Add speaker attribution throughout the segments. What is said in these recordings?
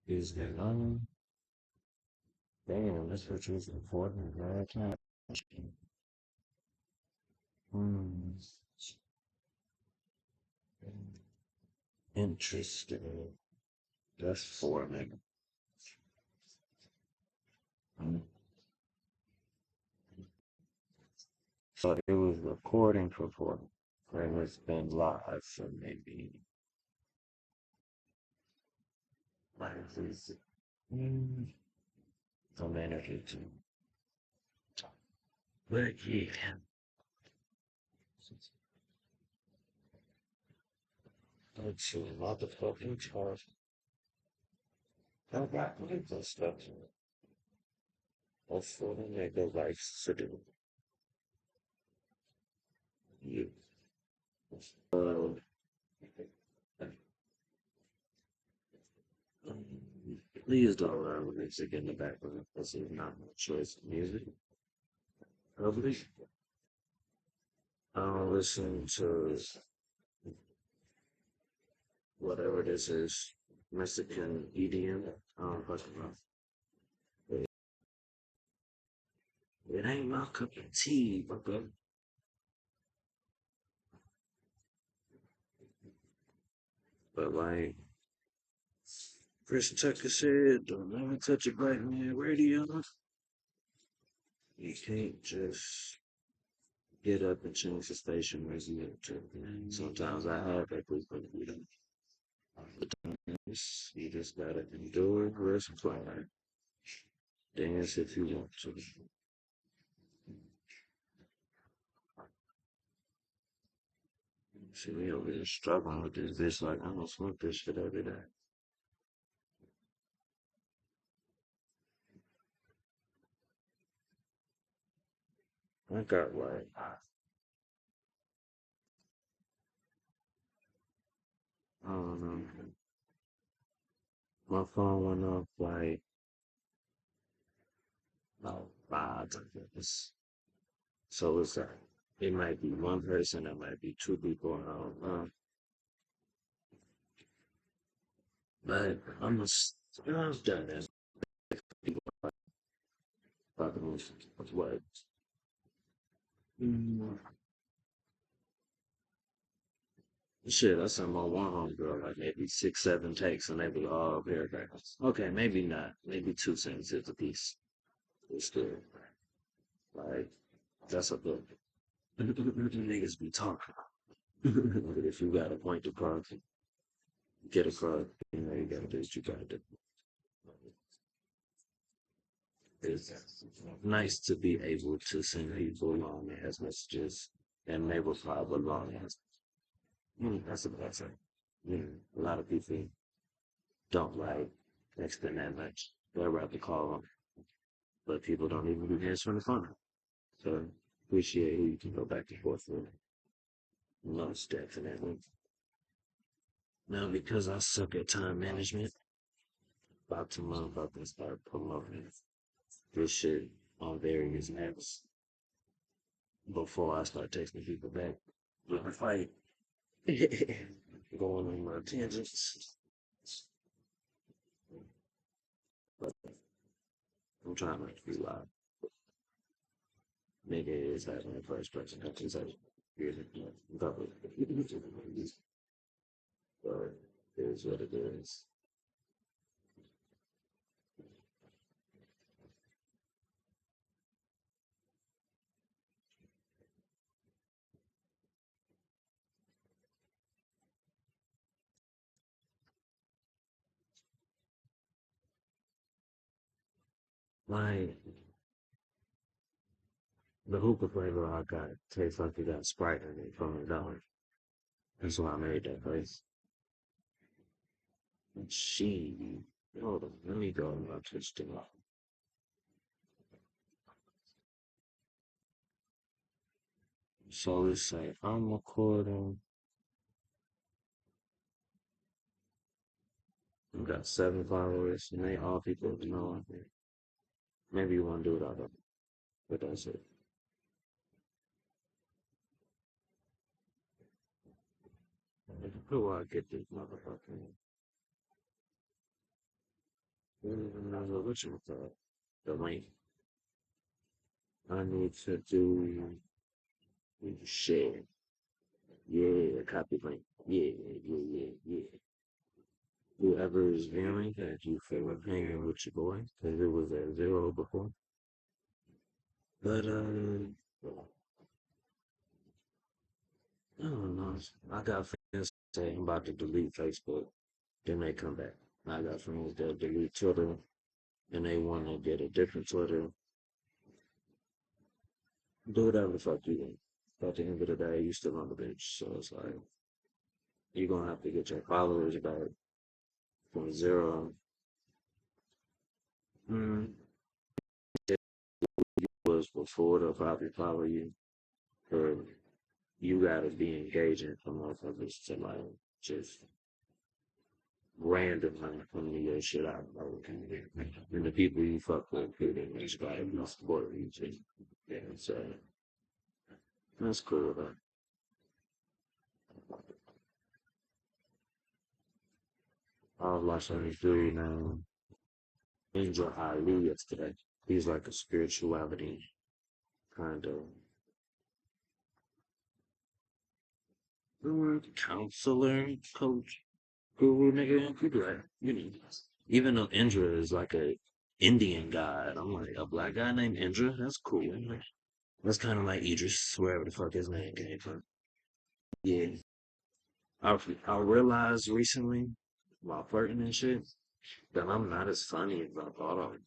Speaker 1: Is it on? Damn, that's what you was recording last time. Hmm. Interesting. That's four, nigga. Mm. So it was recording for four. And it's been live for maybe like this. Mm, some energy too. But yeah. Let's see, motherfucking charge. I got this stuff. Hopefully, nigga likes to do. You. Uh, Please don't allow music in the background. This is not my choice of music. Probably. I'll listen to whatever this is. Mexican EDM. I don't fucking know. It ain't my cup of tea, but like Chris Tucker said, don't ever touch a black man radio. You can't just get up and change the station where you get to. Sometimes I have that frequent freedom. You just gotta endure, respond, dance if you want to. See me over here struggling with this bitch like I don't smoke this shit every day. I got like I don't know. My phone went off like about 5 times. So it's like it might be one person, it might be two people, I don't know. But I've done that. People fucking with what? Mm, Shit, I sent my one homegirl like maybe 6, 7 takes, and they were all paragraphs. Okay, maybe not. Maybe 2 sentences a piece. It's good. Like that's a book. Niggas be talking. But if you got a point to cross, get across. You gotta do what you gotta do. It's nice to be able to send people long ass messages and they reply with long ass. That's a blessing. A lot of people don't like texting that much. They'd rather call them, but people don't even do answering the phone. So appreciate who you can go back and forth with. Most definitely. Now, because I suck at time management, about to motherfucking start promoting this shit on various apps before I start texting people back. With the fight. Going on my tangents. But I'm trying not to be loud. Nigga is having the first person conversation. Here's it. Public. But it is what it is. Like, the hookah flavor I got tastes like it got Sprite in it from $1. That's why I made that face. She, hold on, let me go and Twitch thing. So let's say I'm recording. I got 7 followers, and they all people to know. Maybe you want to do it out of, but that's it. Who I get this motherfucker? What you call the link? I need to do share. Yeah, copy link. Yeah, yeah, yeah, yeah. Whoever is viewing that you feel like hanging with your boy, because it was at zero before. But I don't know. I got friends saying I'm about to delete Facebook, then they come back. I got friends that delete Twitter and they want to get a different Twitter. Do whatever the fuck you want. But at the end of the day, you still on the bench, so it's like you're gonna have to get your followers back from zero. Mm, it was before they'll probably follow you, or you gotta be engaging for motherfuckers to like just randomly come to your shit out of nowhere. And the people you fuck with pretty much like support you too. Yeah, so that's cool though. I was watching this dude named Angel Ali yesterday. He's like a spirituality kind of counselor, coach, guru, nigga. He be like, you know, even though Indra is like a Indian god, I'm like a black guy named Indra. That's cool. That's kind of like Idris, wherever the fuck his name came from. Yeah, I I realized recently while flirting and shit that I'm not as funny as I thought I was.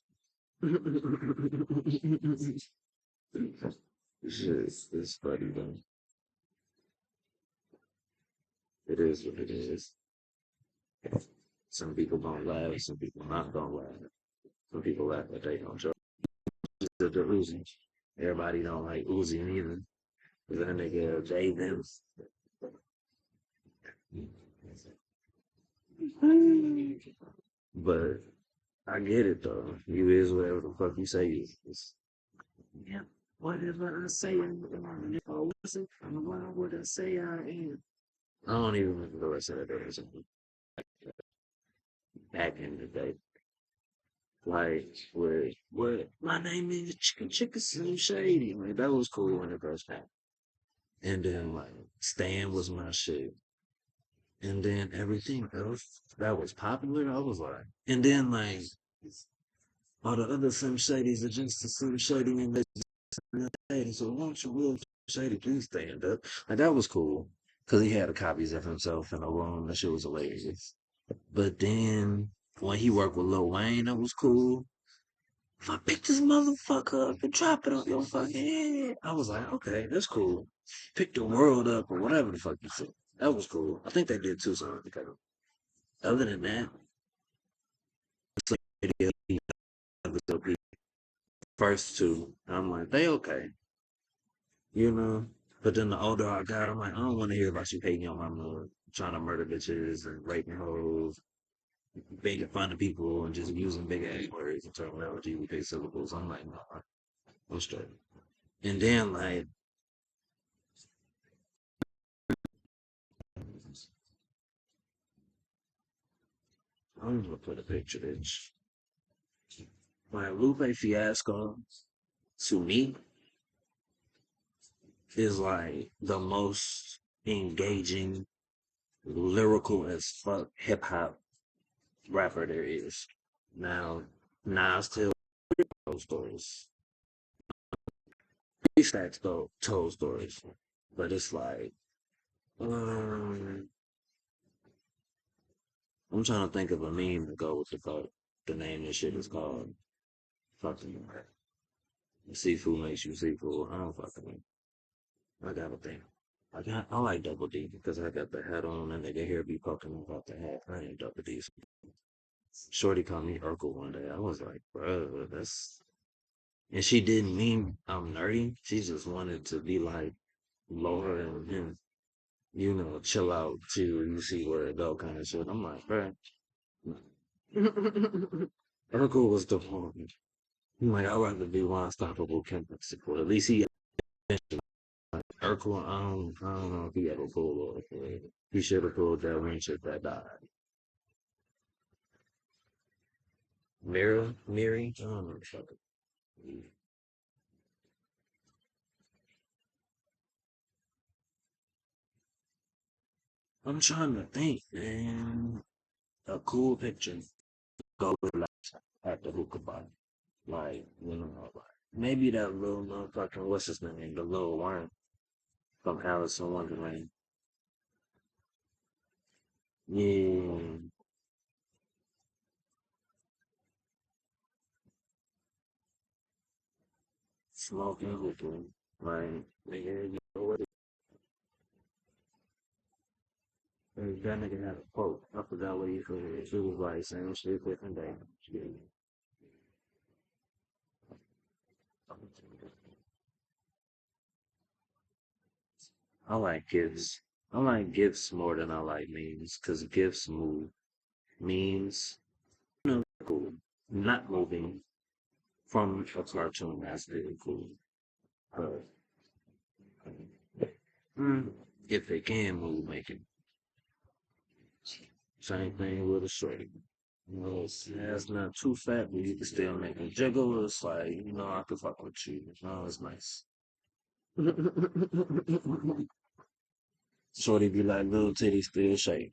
Speaker 1: Shit, it's funny though. It is what it is. Some people don't laugh, some people not gonna laugh. Some people laugh, but they don't joke. The Uzi. Everybody don't like Uzi neither. Cause that nigga they them. But I get it though. You is whatever the fuck you say you is. Yeah. Whatever I say I am. If I wasn't, why would I say I am? I don't even remember the rest of that. There was back in the day. Like, what? My name is Chicken Chicken Slim Shady. Like, that was cool when it first happened. And then, like, Stan was my shit. And then everything else that was popular, I was like, and then, like, all the other Slim Shadys are just the Slim Shady and they Shady. So, won't you, Will Shady, please stand up? Like, that was cool. Because he had the copies of himself in a room. That shit was hilarious. But then, when he worked with Lil Wayne, that was cool. If I pick this motherfucker up and drop it on your fucking head, I was like, okay, that's cool. Pick the world up or whatever the fuck you said. That was cool. I think they did two songs together. Other than that, the first two, I'm like, they okay, you know. But then the older I got, I'm like, I don't want to hear about you hating your mama, trying to murder bitches and raping hoes, making fun of people and just using big ass words and terminology with big syllables. I'm like, no, I'm straight. And then like I'm gonna put a picture bitch. My Lupe Fiasco to me is like the most engaging, lyrical as fuck hip hop rapper there is. Now, Nas tells those stories. He stacks told stories. But it's like, um, I'm trying to think of a meme to go with the fuck. The name this shit is called. Fucking Seafood makes you seafood. I don't fucking know. I gotta think. I like Double D because I got the hat on and they can hear me talking about the hat. I ain't Double D. Shorty called me Urkel one day. I was like, bro, that's. And she didn't mean I'm nerdy. She just wanted to be like lower and, chill out till you see where it go kind of shit. I'm like, bro. Urkel was the one. I'm like, I'd rather be one unstoppable chemist. Or at least he Urkel, I don't know if he ever pulled off. He should have pulled that one shit that died. Miri, I don't know the fuck. I'm trying to think, man. A cool picture. Go like at the hookah bar. Like, you know, like maybe that little motherfucker, what's his name? The little worm from Alice in Wonderland. Yeah, smoking hookah. Like, nigga, you know what? That nigga had a quote. I forgot what he said. She was like, same shit, different day. I like gifts. I like gifts more than I like memes, because gifts move. Memes, you know, cool. Not moving from a cartoon, that's really cool. But mm, if they can move, make it. Same thing with a shorty. You know, it's not too fat, but you can still make it jiggle. It's like, you know, I could fuck with you. No, it's nice. Shorty be like, little titty still shake.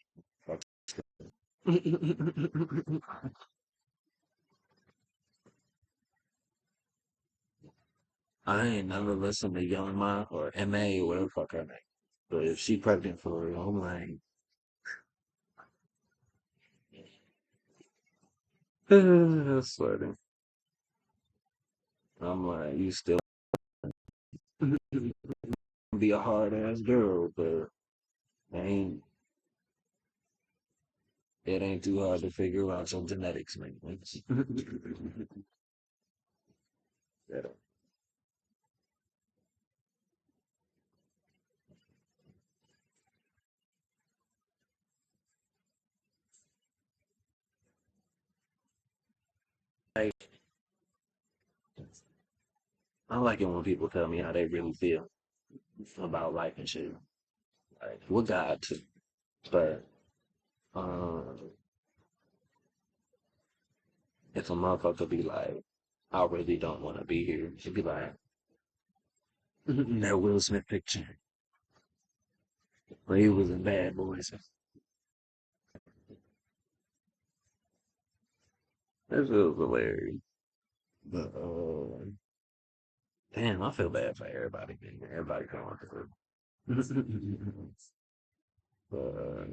Speaker 1: I ain't never listened to Young Ma or MA or whatever the fuck her name. But if she pregnant for real, I'm like, that's funny. I'm like, you still be a hard ass girl, but ain't it ain't too hard to figure out some genetics, man. Yeah. Like, I like it when people tell me how they really feel about life and shit. Like, with God too. But um, if a motherfucker be like, I really don't want to be here, she'd be like, that Will Smith picture where he was in Bad Boys. That shit was hilarious. But damn, I feel bad for everybody, man. Everybody going through it. But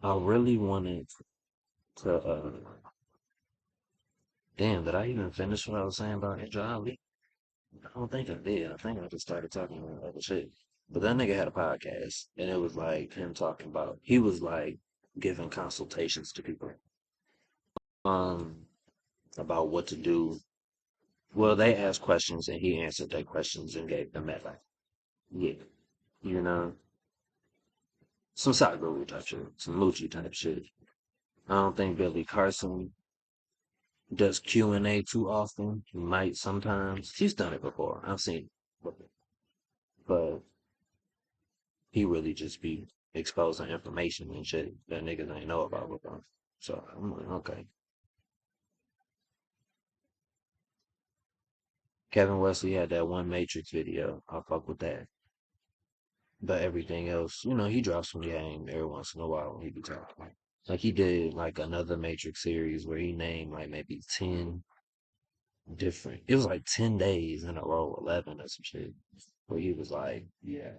Speaker 1: I really wanted to. Damn, did I even finish what I was saying about Andrew Ali? I don't think I did. I think I just started talking about other shit. But that nigga had a podcast, and it was like him talking about. He was like giving consultations to people, um, about what to do. Well, they asked questions, and he answered their questions and gave them advice. Yeah, you know, some Sadhguru type shit, some Moochie type shit. I don't think Billy Carson does Q&A too often. He might sometimes. He's done it before. I've seen it. But he really just be exposing information and shit that niggas ain't know about before. So I'm like, okay. Kevin Wesley had that one Matrix video. I'll fuck with that. But everything else, you know, he drops some game every once in a while when he be talking. Like he did like another Matrix series where he named like maybe 10 different. It was like 10 days in a row, 11 or some shit, where he was like, yeah,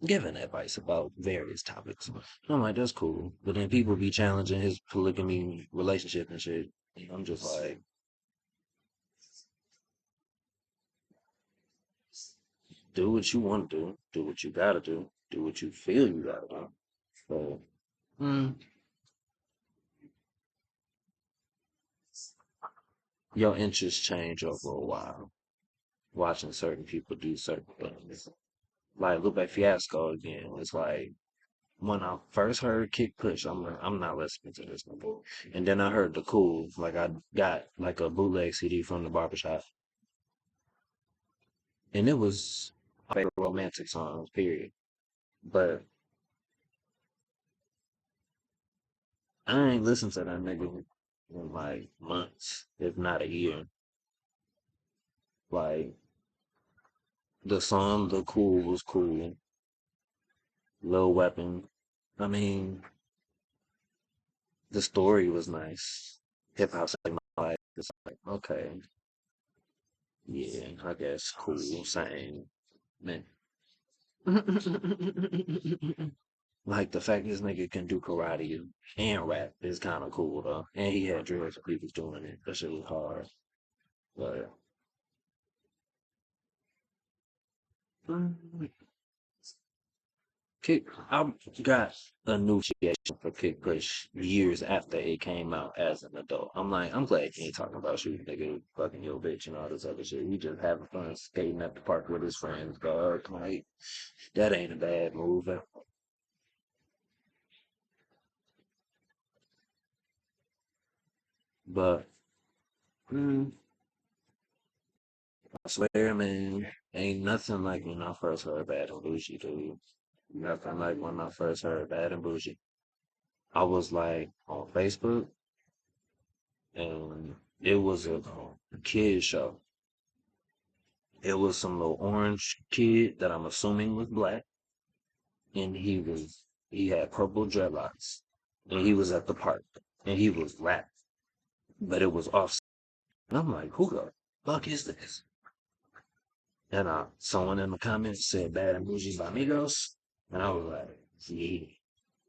Speaker 1: giving advice about various topics. I'm like, that's cool. But then people be challenging his polygamy relationship and shit. I'm just like, do what you want to do what you gotta do what you feel you gotta do. So, mm, your interests change over a while, watching certain people do certain things. Like Lupe Fiasco again. It's like when I first heard Kick Push, I'm like, I'm not listening to this no more. And then I heard the Cool, like I got like a bootleg CD from the barbershop, and it was my favorite romantic songs, period. But I ain't listened to that nigga in like months, if not a year. Like the song, the Cool was cool. Lil Weapon. I mean, the story was nice. Hip hop saved my life. It's like, okay, yeah, I guess cool, same. Man. Like the fact this nigga can do karate and rap is kind of cool though. And he had dreads when he was doing it. That shit was hard. But mm, Kick, I got a new appreciation for Kick Push years after it came out as an adult. I'm like, I'm glad he ain't talking about shooting nigga, fucking your bitch and all this other shit. He just having fun skating at the park with his friends, dog. Like, that ain't a bad move. But mm, I swear, man, ain't nothing like when I first heard Bad and Bougie, dude. Nothing like when I first heard Bad and Bougie. I was like on Facebook, and it was a kid show. It was some little orange kid that I'm assuming was black, and he had purple dreadlocks, and he was at the park, and he was rapping, but it was off. And I'm like, who the fuck is this? And someone in the comments said Bad and Bougie by Migos, and I was like, yeah,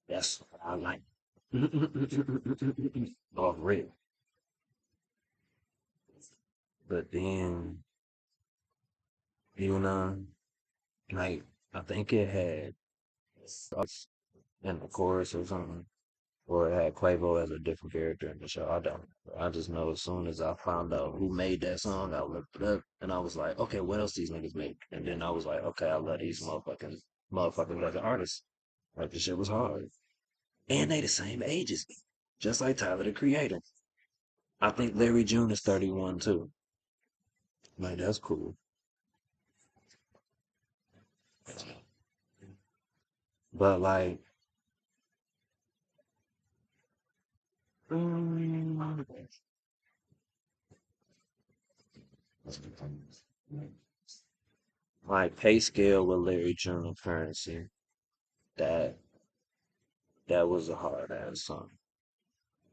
Speaker 1: that's what I like. Off rip. But then, you know, like, I think it had us in the chorus or something. Or it had Quavo as a different character in the show. I don't know. I just know as soon as I found out who made that song, I looked it up and I was like, okay, what else these niggas make? And then I was like, okay, I love these motherfucking other artists. Like the shit was hard. And they the same age as me. Just like Tyler the Creator. I think Larry June is 31 too. Like that's cool. But like mm, like pay scale with Larry June and Currency. That that was a hard ass song.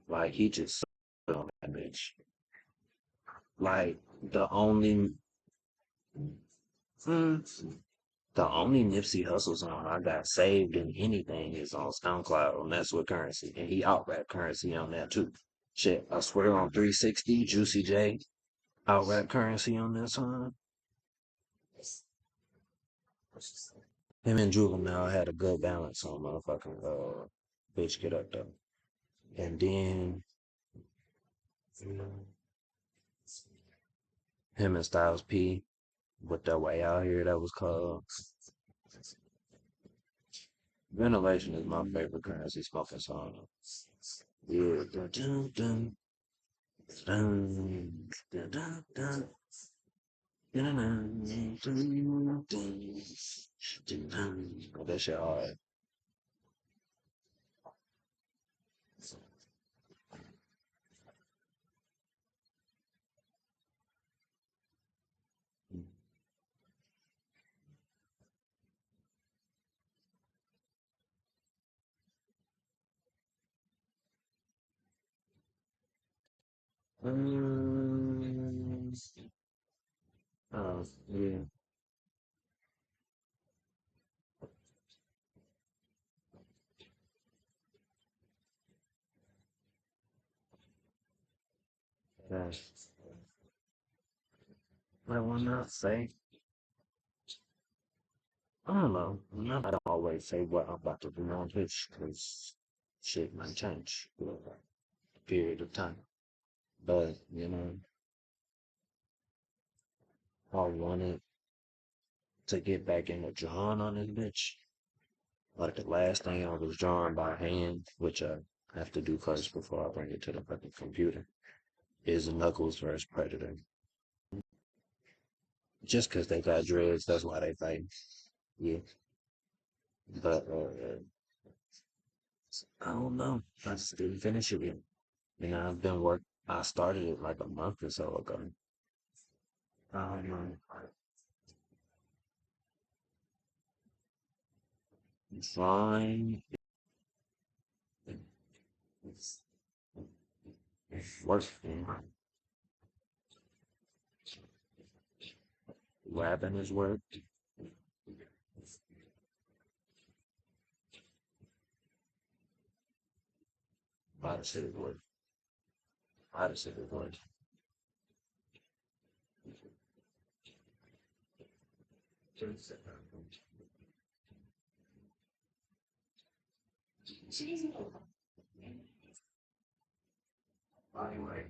Speaker 1: Like he just sucked on that bitch. Like mm, the only Nipsey Hussle song I got saved in anything is on SoundCloud, and that's with Currency, and he out rap Currency on that too. Shit, I swear on 360, Juicy J out rap Currency on that song. Him and Juvenile had a good balance on motherfucking bitch get up though. And then mm, him and Styles P with that way out here that was called Ventilation is my favorite Currency smoking song. Yeah. Dun, dun, dun, dun, dun, dun, dun, dun, dun, dun, dun, dun, dun. Oh, that shit hard. Um, yeah, that's what I want to say. I don't know. I don't always say what I'm about to do on Twitch because shit might change for a period of time. But, I wanted to get back in the drawing on this bitch. Like the last thing I was drawing by hand, which I have to do first before I bring it to the fucking computer, is Knuckles versus Predator. Just 'cause they got dreads, that's why they fight. Yeah, but I don't know. I just didn't finish it yet. And I've been work. I started it like a month or so ago. I don't know. Flying, working, rapping is work. A lot of shit is work. A lot of shit is work. Anyway,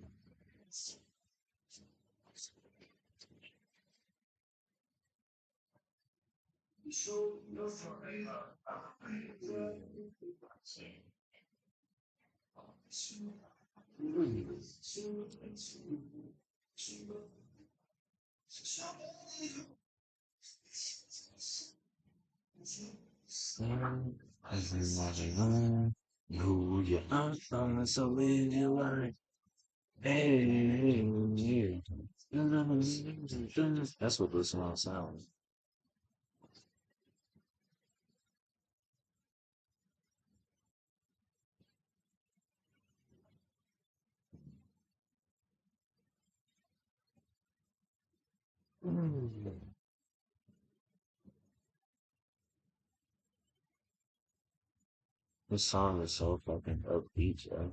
Speaker 1: who you are, so live your life. Hey, yeah. That's what this song sounds. This song is so fucking upbeat, yo.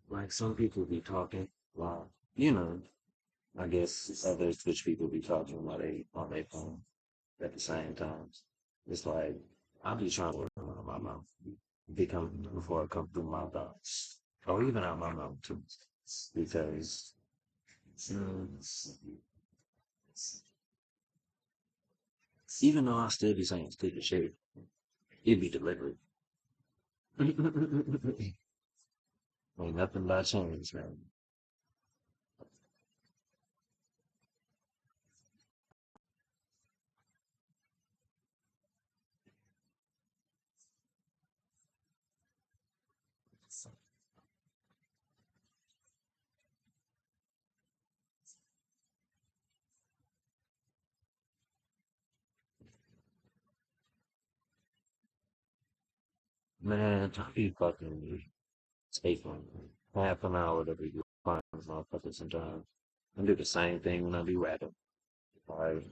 Speaker 1: Like some people be talking while, you know, I guess other Twitch people be talking while they on their phone at the same time. It's like I'll be trying to work on my mouth become before it come through my thoughts, or even out my mouth too, because mm, even though I still be saying stupid shit, it be deliberate. Ain't nothing by change, man. Man, I be fucking taking half an hour to be fine motherfuckers sometimes. I do the same thing when I be rapping. Like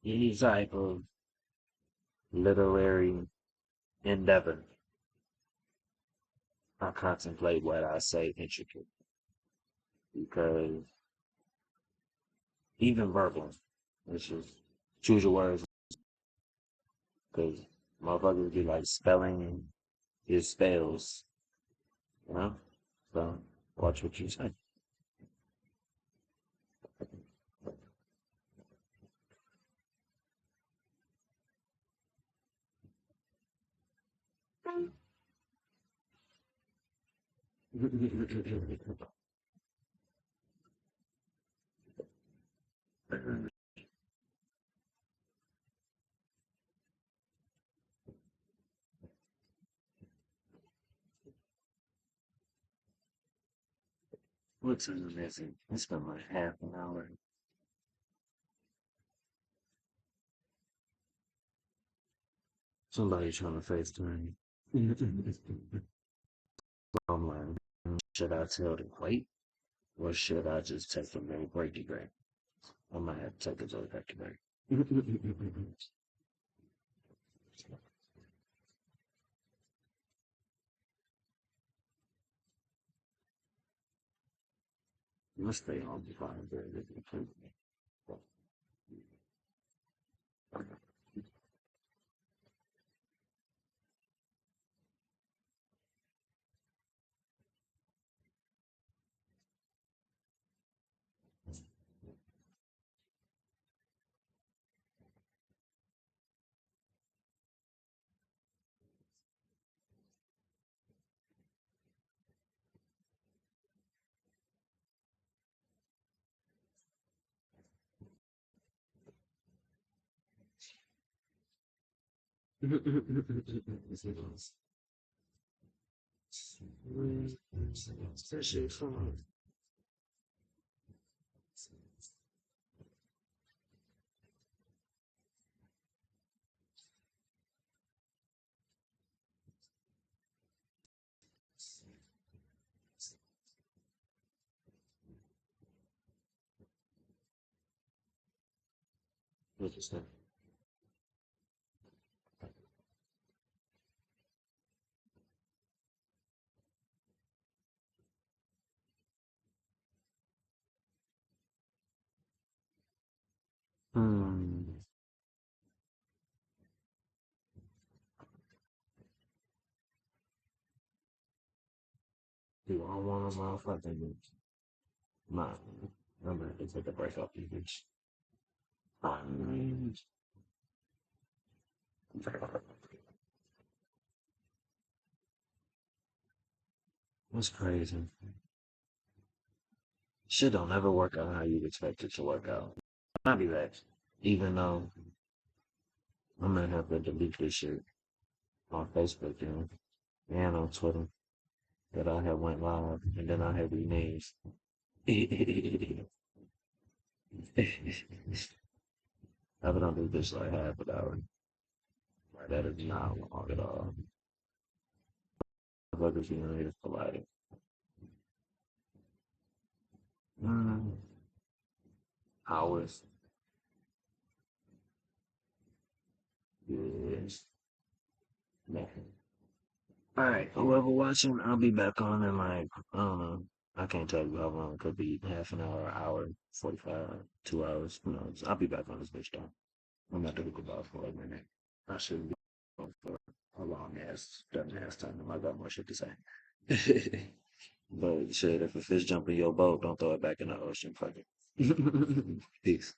Speaker 1: any type of literary endeavor, I contemplate what I say intricately because even verbal, it's just choose your words because motherfuckers be like spelling his spells, you know? So watch what you say. What's in the message? It's been like half an hour. Somebody trying to FaceTime me. I'm like, should I tell them wait, or should I just take a little breaky break? I might have to take a little breaky break. Let's stay on the fine very completely. That shit fun. Interesting. Hmm. Do I want a motherfucking mind? I'm gonna have to take a break off the beach. Um, That's crazy. Shit don't ever work out how you expect it to work out. I'll be back. Even though I'm gonna have to delete this shit on Facebook and on Twitter that I had went live and then I had renamed. I would do this like half an hour. That is not long at all. Motherfuckers, you know, just polite. Mm, hours. Yes. Man. All right, whoever watching, I'll be back on in like, I don't know. I can't tell you how long. It could be half an hour, 45, 2 hours. Who knows? I'll be back on this bitch though. I'm not doing about for a minute. I shouldn't be on for a long ass, dumb ass time. I got more shit to say. But shit, if a fish jump in your boat, don't throw it back in the ocean. Fuck it. Peace.